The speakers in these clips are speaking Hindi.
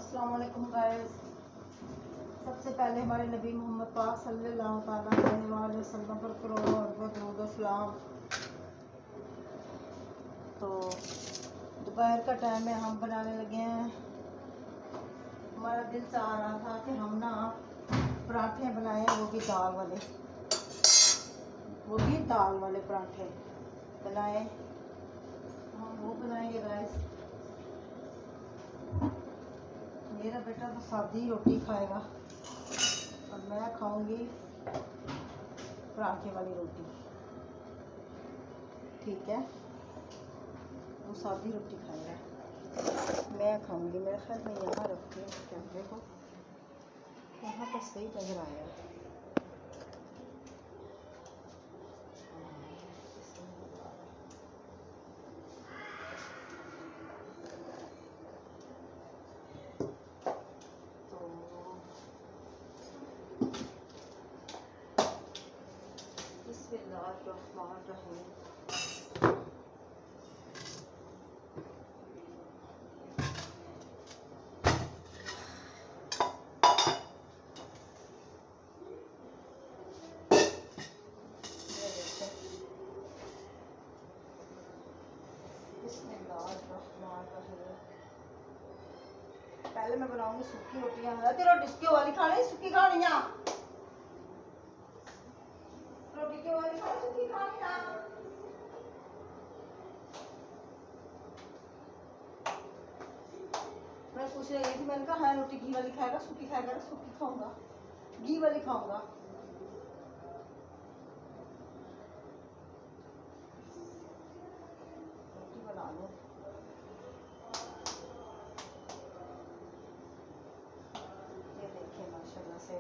अस्सलाम वालेकुम गाइस। सबसे पहले हमारे नबी मोहम्मद पाक सल्लल्लाहु अलैहि वसल्लम पर करोड़ों अरबों दुरूद और सलाम। तो दोपहर का टाइम है, हम बनाने लगे हैं। हमारा दिल चाह रहा था कि हम ना पराठे बनाएं, वो भी दाल वाले पराठे बनाएं। हम वो बनाएंगे गाइस। मेरा बेटा तो सादी रोटी खाएगा और मैं खाऊंगी पराठे वाली रोटी, ठीक है। वो सादी रोटी खाएगा, मैं खाऊंगी। मेरे ख्याल में यहाँ रखती हूँ कैमरे को, यहाँ पर सही नजर आया। बिस्मिल्लाहिर्रहमानिर्रहीम। पहले मैं बनाऊंगी सूखी रोटियां। तेरा डिस्को वाली खानी, सूखी खानी है रोटी क्यों वाली खानी, सूखी खानी है। मैं पूछ रही थी, मैंने कहा है रोटी घी वाली खाएगा सूखी खाएगा? सूखी खाऊंगा, घी वाली खाऊंगा। रोटी बना लो। ये देखिए माशाल्लाह से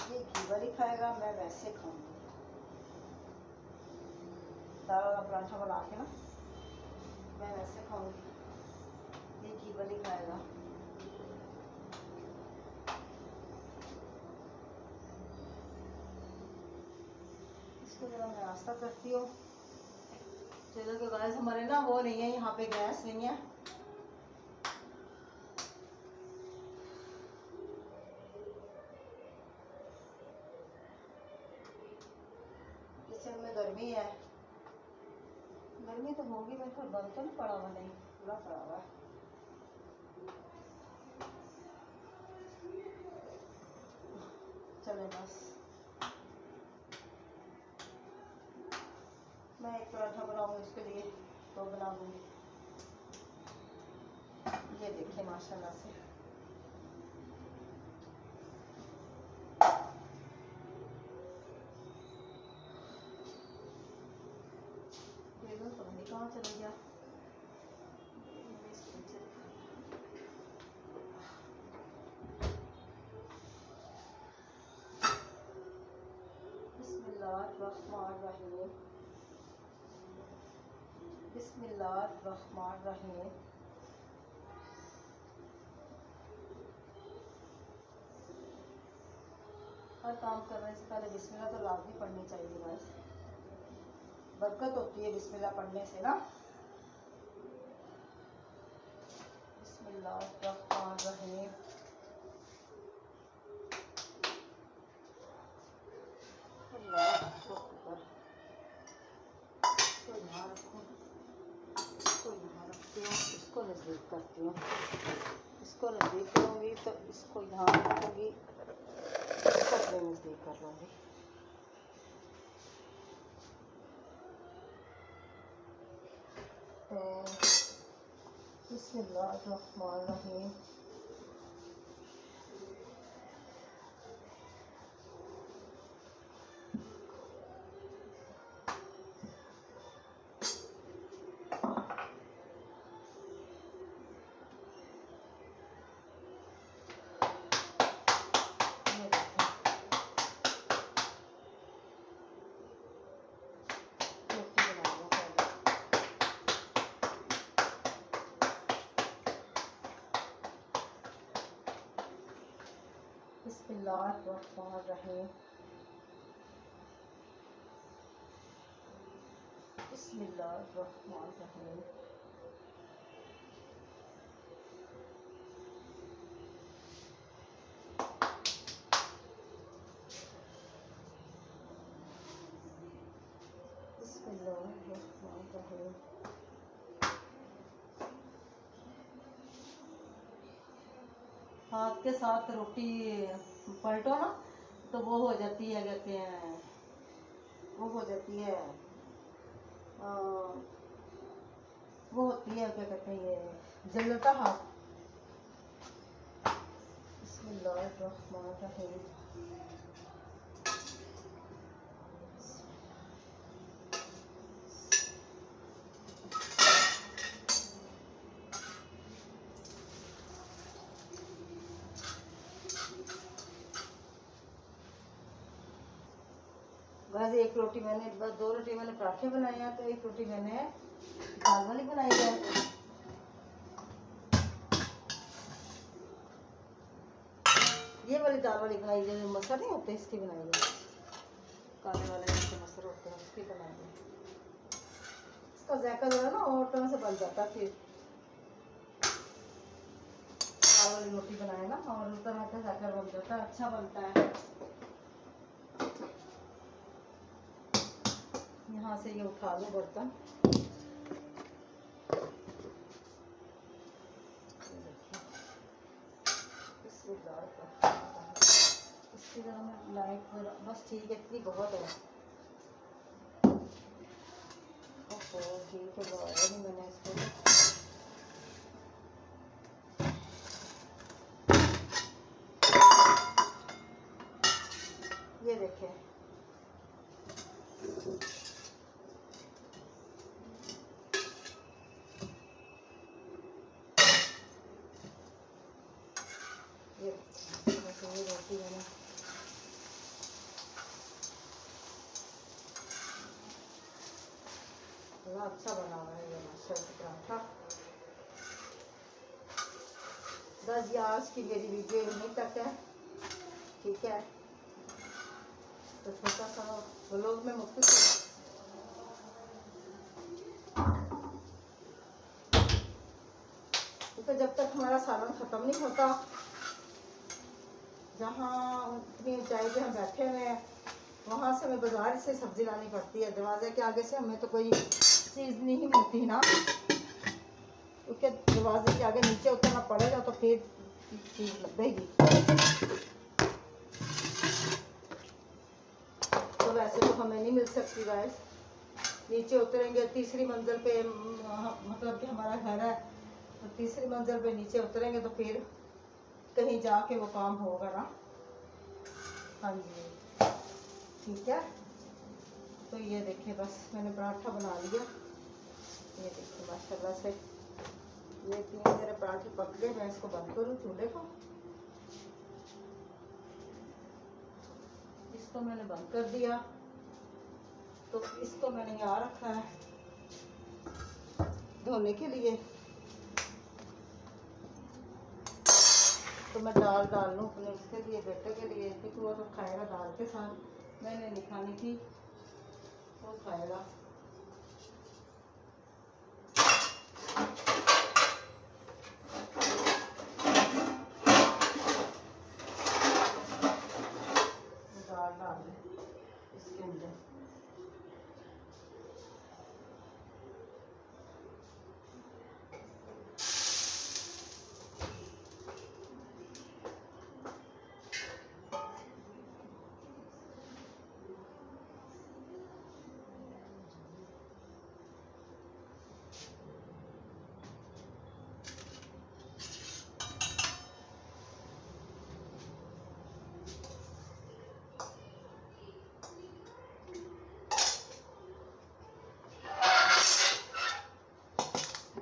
ये घी वाली खाएगा, मैं वैसे खाऊंगी। दाल वाला पराठा बना के ना मैं वैसे खाऊंगी, ये घी वाली खाएगा। इसको जरा मैं नाश्ता करती हूँ। चलो तो गाइस, हमारे ना वो नहीं है, यहाँ पे गैस नहीं है। किचन में गर्मी है, गर्मी तो होगी। मेरे को बंद तो नहीं पड़ा हुआ, नहीं पूरा पड़ा हुआ है। चले बस, मैं एक पराठा बनाऊंगी, उसके लिए तो बना दूंगी। ये देखिए माशाल्लाह से बेलन पता नहीं कहाँ चला गया। बिस्मिल्लाहिर्रहमानिर्रहीम। बिस्मिल्लाहिर्रहमानिर्रहीम। हर काम करने से पहले बिस्मिल्लाह तो लाजमी पढ़नी चाहिए बस, बरकत होती है बिस्मिल्लाह पढ़ने से ना। बिस्मिल्लाहिर्रहमानिर्रहीम। अल्लाह अकबर। इसको यहाँ रखूँ, इसको यहाँ रखती हूँ, इसको नज़दीक करती हूँ। इसको नज़दीक करूँगी तो इसको यहाँ रखूँगी, इसको अपने नज़दीक कर लूँगी। तो बिस्मिल्लाहिर्रहमानिर्रहीम। बिस्मिल्लाहिर्रहमानिर्रहीम। बिस्मिल्लाहिर्रहमानिर्रहीम। बिस्मिल्लाहिर्रहमानिर्रहीम। हाथ के साथ रोटी पलटो ना तो वो हो जाती है, कहते हैं वो हो जाती है, वो होती है, क्या कहते हैं, ये जल जाता हाथ। बिस्मिल्लाहिर्रहमानिर्रहीम। बस एक रोटी मैंने, बस 2 रोटी मैंने पराठे बनाए हैं, तो 1 रोटी मैंने दाल वाली बनाई है। ये वाली दाल वाली बनाई है, जो मसर नहीं होते इसकी बनाई है, काले वाले जैसे मसर होते हैं उसकी बनाई है। इसका जायका जो है ना और तरह से बन जाता है। फिर दाल वाली रोटी बनाए ना और उस तरह का जायका बन जाता है, अच्छा बनता है। यहाँ से ये उठा लो बर्तन। इसकी जरा मैं लाइट बस ठीक है, इतनी बहुत है। ओहो ठीक है, लगाया नहीं मैंने इसको। ये देखें, ये रोटी मैंने बड़ा अच्छा बना हुआ है ये माशाल्लाह पराठा। बस ये आज की मेरी वीडियो यहीं तक है, ठीक है। तो छोटा सा व्लॉग में मुख्तसर तो जब तक हमारा सालन ख़त्म नहीं होता, जहाँ इतनी ऊंचाई पे हम बैठे हुए हैं, वहाँ से हमें बाजार से सब्ज़ी लानी पड़ती है। दरवाजे के आगे से हमें तो कोई चीज़ नहीं मिलती ना, उसके दरवाजे के आगे नीचे उतरना पड़ेगा तो फिर चीज़ लगेगी। तो वैसे तो हमें नहीं मिल सकती गाइस। नीचे उतरेंगे, तीसरी मंजिल पे मतलब कि हमारा घर है, तो तीसरी मंजिल पे नीचे उतरेंगे तो फिर कहीं जाके वो काम होगा ना। हाँ जी ठीक है। तो ये देखिए बस मैंने पराठा बना लिया, ये देखिए माशाल्लाह से ये 3 मेरे पराठे पक गए। मैं इसको बंद करूँ चूल्हे को, इसको मैंने बंद कर दिया। तो इसको मैंने यहाँ रखा है धोने के लिए। तो मैं दाल डाल लूँ अपने उसके लिए, बेटे के लिए, क्योंकि वो तो खाएगा दाल के साथ। मैंने नहीं खानी थी, वो खाएगा। दाल डाल दें इसके अंदर।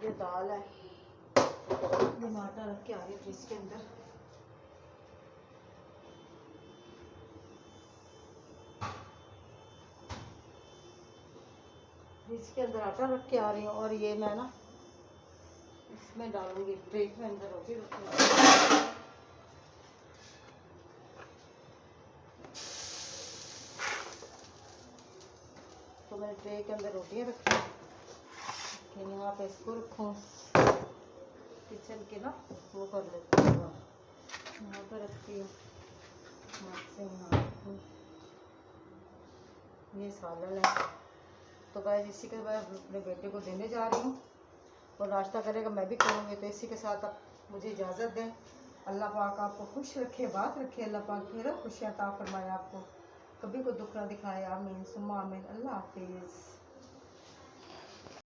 ये दाल है, टमाटर रख के आ रही फ्रिज के अंदर। फ्रिज के अंदर आटा रख के आ रही हूँ, और ये मैं ना इसमें डालूंगी, ट्रे के अंदर रोटी रखूंगी। मैं ट्रे के अंदर रोटियां रखी, फिर यहाँ पे इसको रखूँ, किचन के ना वो कर लेती हूँ, यहाँ पर रखती हूँ, यहाँ रखूँ। ये सालन है। तो गाइस इसी के बाद अपने बेटे को देने जा रही हूँ, और नाश्ता करेगा, मैं भी करूँगी। तो इसी के साथ अब मुझे इजाज़त दें। अल्लाह पाक आपको खुश रखे, बात रखे, अल्लाह पाक फिर खुशियाँ अता फरमाए, आपको कभी को दुख ना दिखाए। आमीन सुम्मा आमीन। अल्लाह हाफिज़।